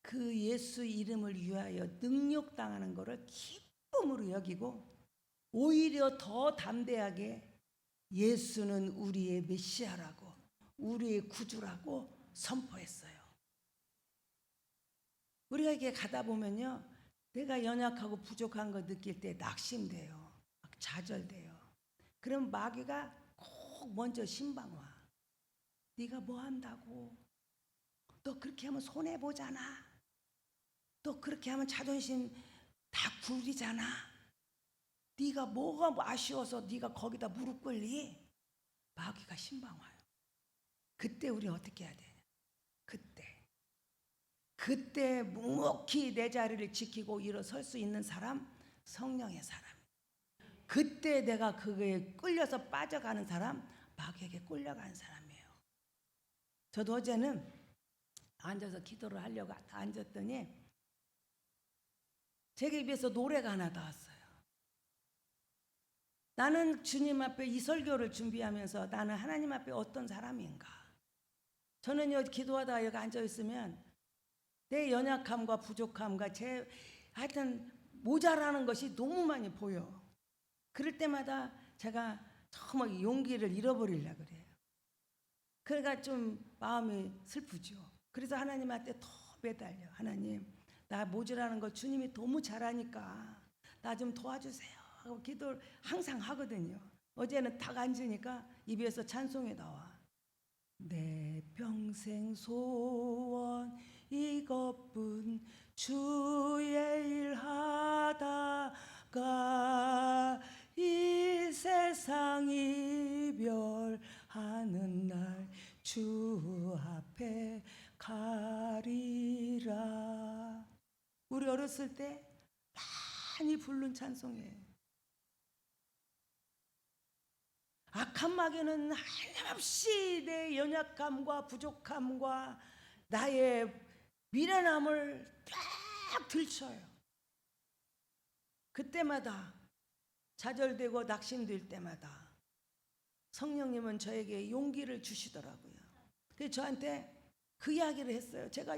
그 예수 이름을 위하여 능욕당하는 것을 기쁨으로 여기고 오히려 더 담대하게 예수는 우리의 메시아라고, 우리의 구주라고 선포했어요. 우리가 이렇게 가다 보면요, 내가 연약하고 부족한 거 느낄 때 낙심돼요. 막 좌절돼요. 그럼 마귀가 꼭 먼저 신방 와. 네가 뭐 한다고? 너 그렇게 하면 손해보잖아. 너 그렇게 하면 자존심 다 굴리잖아. 네가 뭐가 아쉬워서 네가 거기다 무릎 꿇리? 마귀가 신방 와요. 그때 우리 어떻게 해야 되냐? 그때 묵묵히 내 자리를 지키고 일어설 수 있는 사람, 성령의 사람. 그때 내가 그거에 끌려서 빠져가는 사람, 마귀에게 끌려가는 사람이에요. 저도 어제는 앉아서 기도를 하려고 앉았더니 제 입에서 노래가 하나 나왔어요. 나는 주님 앞에 이 설교를 준비하면서 나는 하나님 앞에 어떤 사람인가? 저는 여기 기도하다가 여기 앉아 있으면 내 연약함과 부족함과 하여튼 모자라는 것이 너무 많이 보여. 그럴 때마다 제가 정말 용기를 잃어버리려 그래요. 그러니까 좀 마음이 슬프죠. 그래서 하나님한테 더 매달려. 하나님, 나 모자라는 거 주님이 너무 잘하니까 나 좀 도와주세요 하고 기도를 항상 하거든요. 어제는 딱 앉으니까 입에서 찬송이 나와. 내 평생 소원 이것뿐, 주의 일 하다가 이 세상 이별하는 날 주 앞에 가리라. 우리 어렸을 때 많이 부른 찬송이에요. 악한 마귀는 한없이 내 연약함과 부족함과 나의 미련함을 쫙 들춰요. 그때마다 좌절되고 낙심될 때마다 성령님은 저에게 용기를 주시더라고요. 그래서 저한테 그 이야기를 했어요. 제가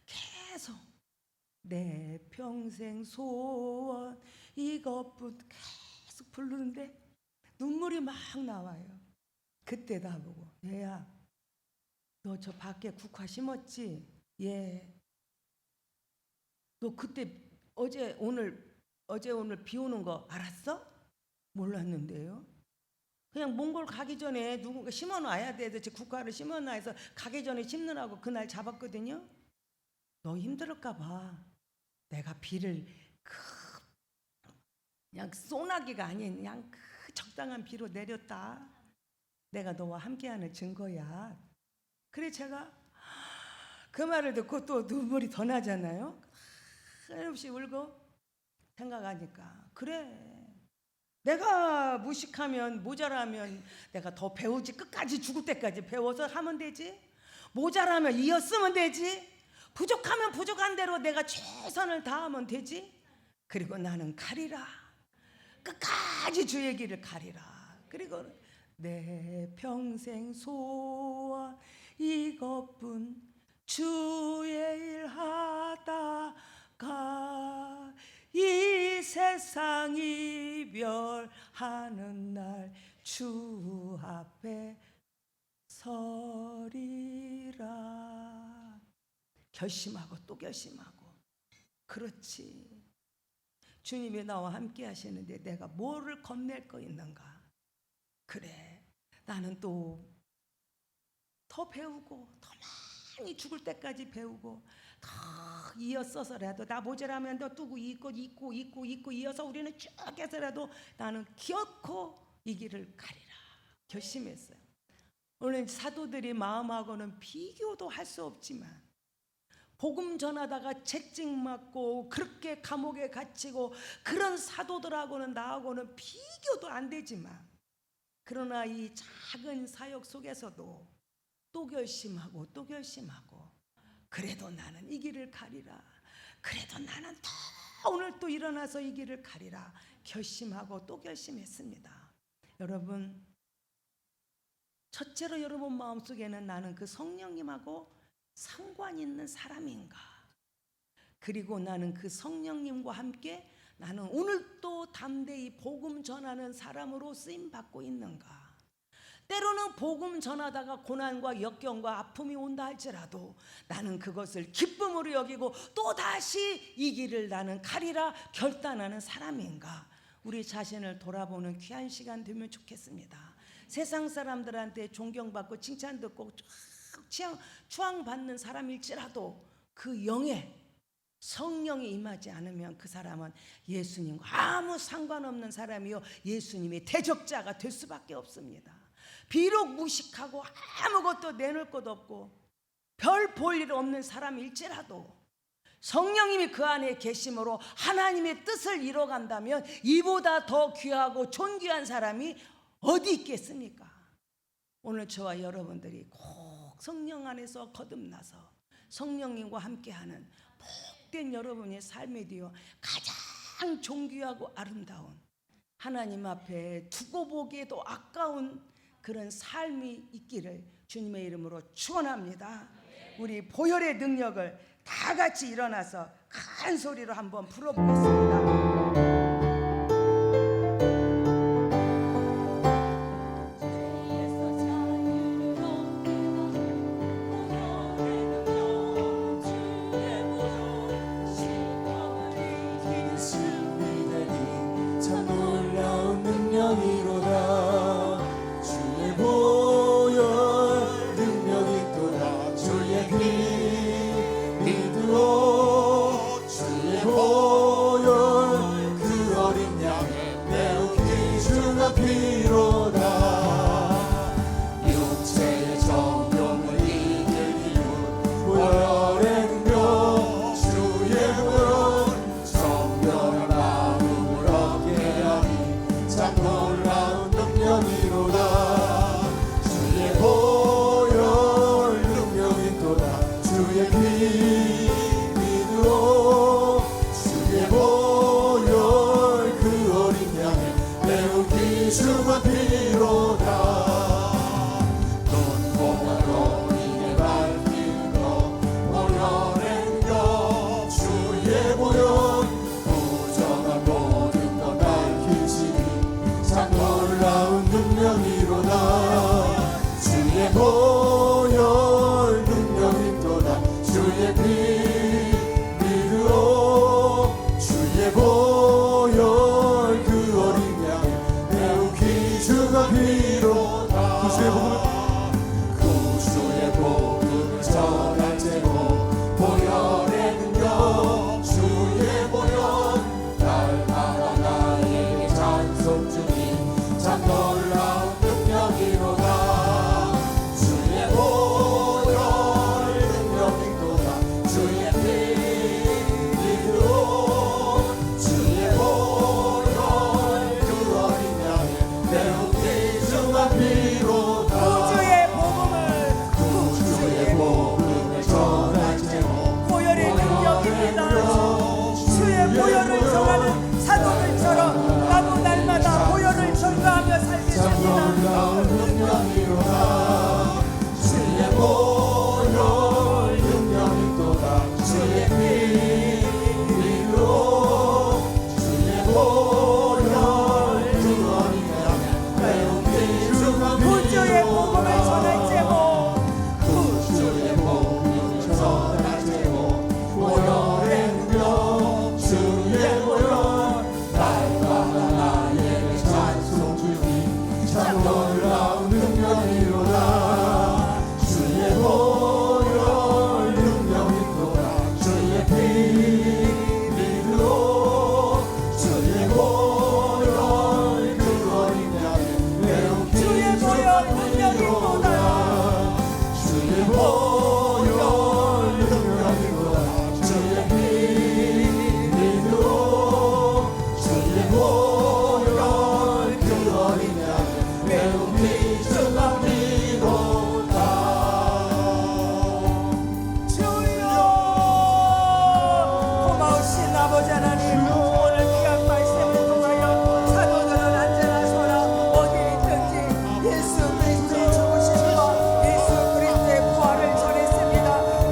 계속 내 평생 소원 이것뿐 계속 부르는데 눈물이 막 나와요. 그때 나보고, 얘야, 너 저 밖에 국화 심었지? 예. 너 그때 어제 오늘 비 오는 거 알았어? 몰랐는데요. 그냥 몽골 가기 전에 누군가 심어놔야 돼. 그래서 국화를 심어놔 해서 가기 전에 심느라고 그날 잡았거든요. 너 힘들을까 봐 내가 비를 그냥 소나기가 아닌 그냥 적당한 비로 내렸다. 내가 너와 함께하는 증거야. 그래 제가 그 말을 듣고 또 눈물이 더 나잖아요. 한없이 울고 생각하니까 그래, 내가 무식하면 모자라면 내가 더 배우지. 끝까지 죽을 때까지 배워서 하면 되지. 모자라면 이었으면 되지. 부족하면 부족한 대로 내가 최선을 다하면 되지. 그리고 나는 가리라. 끝까지 주의 길을 가리라. 그리고 내 평생 소원 이것뿐, 주의 일 하다가 이 세상 이별하는 날 주 앞에 서리라. 결심하고 또 결심하고. 그렇지, 주님이 나와 함께 하시는데 내가 뭐를 겁낼 거 있는가. 그래, 나는 또 더 배우고 더 많이 죽을 때까지 배우고 더 이어서서라도 나 모자라면 더 뚜고 잊고 이어서 우리는 쭉 해서라도 나는 기어코 이 길을 가리라 결심했어요. 오늘 사도들이 마음하고는 비교도 할 수 없지만 복음 전하다가 채찍맞고 그렇게 감옥에 갇히고 그런 사도들하고는 나하고는 비교도 안 되지만, 그러나 이 작은 사역 속에서도 또 결심하고 또 결심하고, 그래도 나는 이 길을 가리라. 그래도 나는 더 오늘 또 일어나서 이 길을 가리라 결심하고 또 결심했습니다. 여러분, 첫째로 여러분 마음속에는 나는 그 성령님하고 상관 있는 사람인가? 그리고 나는 그 성령님과 함께 나는 오늘 또 담대히 복음 전하는 사람으로 쓰임 받고 있는가? 때로는 복음 전하다가 고난과 역경과 아픔이 온다 할지라도 나는 그것을 기쁨으로 여기고 또다시 이 길을 나는 가리라 결단하는 사람인가? 우리 자신을 돌아보는 귀한 시간 되면 좋겠습니다. 세상 사람들한테 존경받고 칭찬 듣고 추앙받는 사람일지라도 그 영에 성령이 임하지 않으면 그 사람은 예수님과 아무 상관없는 사람이요 예수님의 대적자가 될 수밖에 없습니다. 비록 무식하고 아무것도 내놓을 것 없고 별 볼 일 없는 사람일지라도 성령님이 그 안에 계심으로 하나님의 뜻을 이뤄간다면 이보다 더 귀하고 존귀한 사람이 어디 있겠습니까? 오늘 저와 여러분들이 꼭 성령 안에서 거듭나서 성령님과 함께하는 복된 여러분의 삶이 되어 가장 존귀하고 아름다운, 하나님 앞에 두고 보기에도 아까운 그런 삶이 있기를 주님의 이름으로 축원합니다. 우리 보혈의 능력을 다 같이 일어나서 큰 소리로 한번 불어보겠습니다. 참 놀라운 능력이로다. 주의 보혈 능력이 또다. 주의 피 믿으로 주의 보혈 그 어린 양의 매우 귀중한 피로다. 육체의 정욕을 이길 이유 보혈의 능력 주의 보혈 정결한 마음을 얻게 하니 참 놀라운 능력이로다. 주의 보혈 능력이 또다. 주의 피 믿으로 주의 보혈 그 어린 양의 매우 귀중한 피로다. 눈보라로 이게 밝히는 것 보혈의 능력 주의 보혈 부정한 모든 것 밝히시니 참 놀라운 능력이로다. 주의 보혈 능력이 또다. 주의 피 믿으로 주의 보혈 그 어린 양의 매우 귀중한 피로다. 구주의 복음을 전할 때로 보혈의 능력 주의 보혈 날마다 나에게 찬송 주니 참 놀라운 능력이로다. 주의 보혈 능력이 또다. 주의 피 믿으로 주의 보혈 그 어린 양의 매우 귀중한 피로다. 구주의 복음을 전할 때로 보혈의 능력입니다. 주의 보혈을 전하는 사도들처럼 나도 날마다 보혈을 전가하며 참 살겠습니다. 놀라운 능력이로다. 주의 보혈 능력이 또다. 주의 피 믿으로 주의 보혈 그 어린 양의 매우 귀중한 구주의 복음을 전할 제목 구주의 복음을 전할 때로 보혈의 능력 주의 보혈 날마다 나에게 찬송 주니 참 놀라운 능력이로다. 주의 보혈 능력이 또다. 주의 피 믿으로 주의 보혈 그 어린 양의 매우 주의 보혈 귀중한 능력이 피로다. 주의 보혈 능력이 또다. 주의 피 믿으로 주의 보혈 그 어린 양의 매우 귀중한 피로다. 주여 고마우신 아버지 하나님, 오늘 귀한 말씀을 통하여 사도들은 언제나 서라 어디에 있든지 예수 그리스도의 죽으심과 예수 그리스도의 부활을 전했습니다.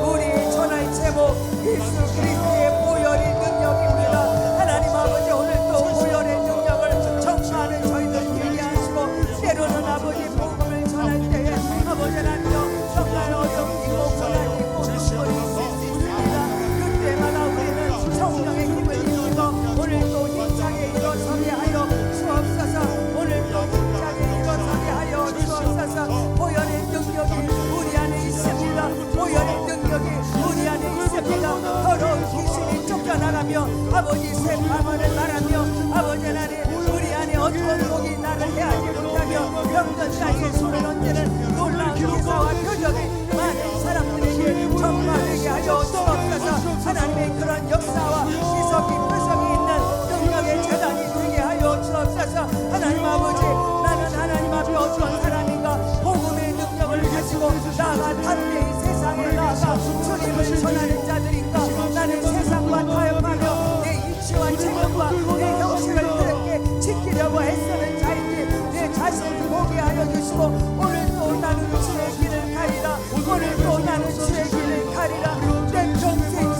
우리 전할 제목 예수 그리스도의 보혈의 능력입니다. 하나님 아버지, 오늘도 보혈의 능력을 전파하는 저희들 되게 하시고, 때로는 아버지 복음을 전할 때에 아버지 하나님여 정말 어렵고 고난이고 눈물이 있을 수 있습니다. 그때마다 우리는 성령의 힘을 입고 오늘도 힘차게 일어서게 하여 주옵소서. 오늘도 힘차게 일어서게 하여 주옵소서. 보혈의 능력이 우리 안에 있습니다. 보혈의 능력이 우리 안에 있습니다. 더러운 귀신이 쫓겨나가며 아버지 새 방언을 말하며 아버지 하나님 우리 안에 어떤 독이 나를 해하지 못하며 병든 자에게 손을 얹는 놀라운 기사와 표적이 많은 사람들에게 전파되게 하여 주옵소서. 하나님의 그런 역사와 기적이 표적이 있는 능력의 재단이 되게 하여 주옵소서. 하나님 아버지, 나는 하나님 앞에 어떤 사람인가 복음의 능력을 가지고 나가 담대히 세상에 나아가 주님을 전하는 자들인가. 나는 세상과 타협하며 내 이치와 체격과 내 형식을 그렇게 지키려고 애쓰는 자인지 내 자신을 보게 하여 주시고, 오늘도 나는 주의 길을 가리라. 오늘도 나는 주의 길을 가리라. 내 평생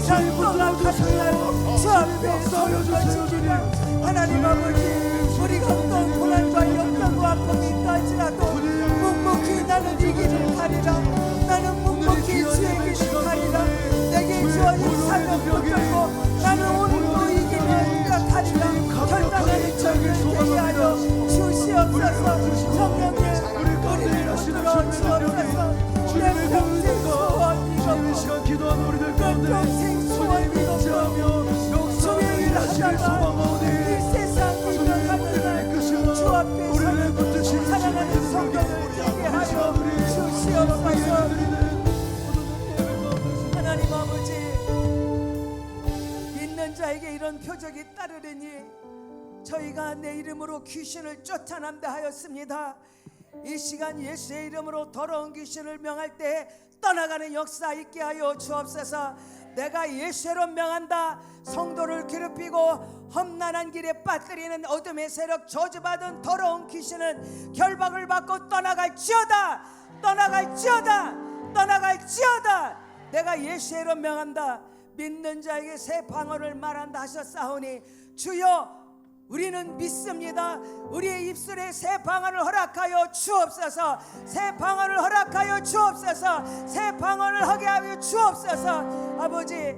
세상 떠나가는 날주 앞에 서는 것입니다. 하나님 아버지, 우리가 어떤 고난과 역경과 아픔이 있다 할지라도 묵묵히 나는 이기를 가리라. 나는 묵묵히 주의 길을 가리라. 내게 주어진 사명 붙들고 나는 오늘도 이기는 이가 가리라. 결단하는 저를 되게 하여 주시옵소서. 성령님 우리를 붙들어 주옵소서. 내 평생 소원 이것고 내 평생 소원 이것고 주의 일을 하다가 이 세상 이별하는 날 주 앞에 서는 사랑하는 성도를 되게 하여 주시옵소서. 하나님 아버지, 믿는 자에게 이런 표적이 따르리니 저희가 내 이름으로 귀신을 쫓아낸다 하였습니다. 이 시간 예수의 이름으로 더러운 귀신을 명할 때 떠나가는 역사 있게 하여 주옵소서. 내가 예수로 명한다. 성도를 괴롭히고 험난한 길에 빠뜨리는 어둠의 세력, 저주받은 더러운 귀신은 결박을 받고 떠나갈지어다. 떠나갈지어다. 떠나갈지어다. 내가 예수로 명한다. 믿는 자에게 새 방언을 말한다 하셨사오니 주여, 우리는 믿습니다. 우리의 입술에 새 방언을 허락하여 주옵소서. 새 방언을 허락하여 주옵소서. 새 방언을 하게 하여 주옵소서. 아버지,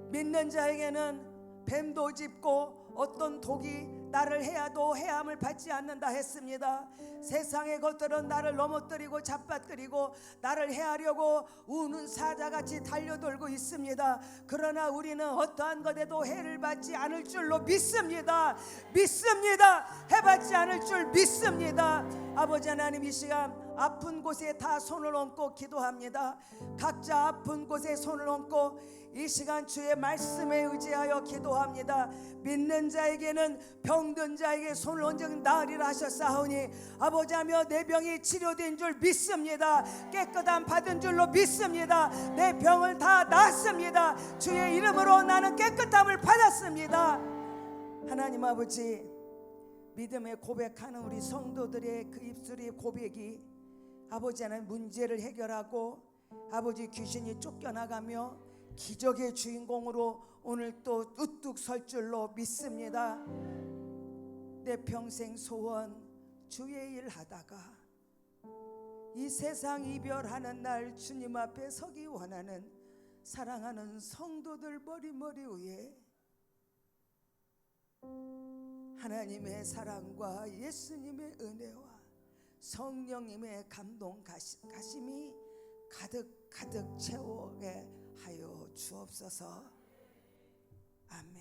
믿는 자에게는 뱀도 짚고 어떤 독이 나를 해야도 해함을 받지 않는다 했습니다. 세상의 것들은 나를 넘어뜨리고 잡아뜨리고 나를 해하려고 우는 사자같이 달려들고 있습니다. 그러나 우리는 어떠한 것에도 해를 받지 않을 줄로 믿습니다. 믿습니다. 해받지 않을 줄 믿습니다. 아버지 하나님, 이 시간 아픈 곳에 다 손을 얹고 기도합니다. 각자 아픈 곳에 손을 얹고 이 시간 주의 말씀에 의지하여 기도합니다. 믿는 자에게는 병든 자에게 손을 얹은 나으리라 하셨사오니 아버지하며 내 병이 치료된 줄 믿습니다. 깨끗함 받은 줄로 믿습니다. 내 병을 다 낫습니다. 주의 이름으로 나는 깨끗함을 받았습니다. 하나님 아버지, 믿음의 고백하는 우리 성도들의 그 입술의 고백이 아버지 하나님 문제를 해결하고 아버지 귀신이 쫓겨나가며 기적의 주인공으로 오늘 또 우뚝 설 줄로 믿습니다. 내 평생 소원 주의 일 하다가 이 세상 이별하는 날 주님 앞에 서기 원하는 사랑하는 성도들 머리 위에 하나님의 사랑과 예수님의 은혜와 성령님의 감동 가심이 가득 채워게 하여 주옵소서. 아멘.